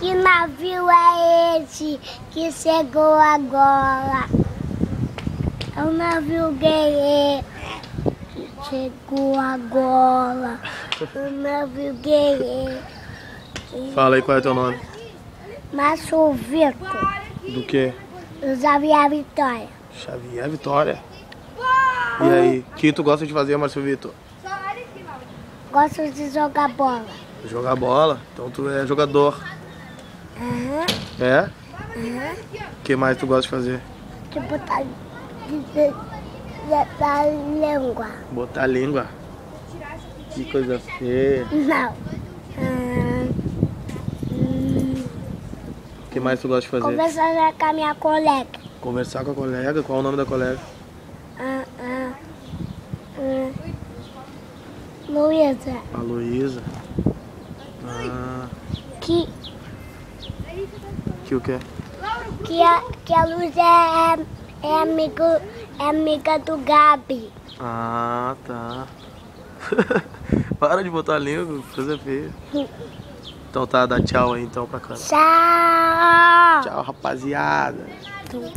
Que navio é esse que chegou agora? É um navio guerreiro que chegou agora. Um navio guerreiro. Fala aí qual é teu nome. Márcio Vitor, Do que? do Xavier Vitória. Xavier Vitória. E aí, o que tu gosta de fazer, Márcio Vitor? Gosto de jogar bola. Jogar bola? Então tu é jogador. Aham. É? Aham. O que mais tu gosta de fazer? De botar da língua. Botar a língua. Que coisa feia. Não. O que mais tu gosta de fazer? Conversar com a minha colega. Conversar com a colega. Qual é o nome da colega? Luísa. A Luísa. Ah, Que que o quê? a Luísa é amiga do Gabi. Ah, tá. Para de botar a língua, coisa feia. Então tá, dá tchau aí então pra câmera. Tchau. Tchau, rapaziada. Tu.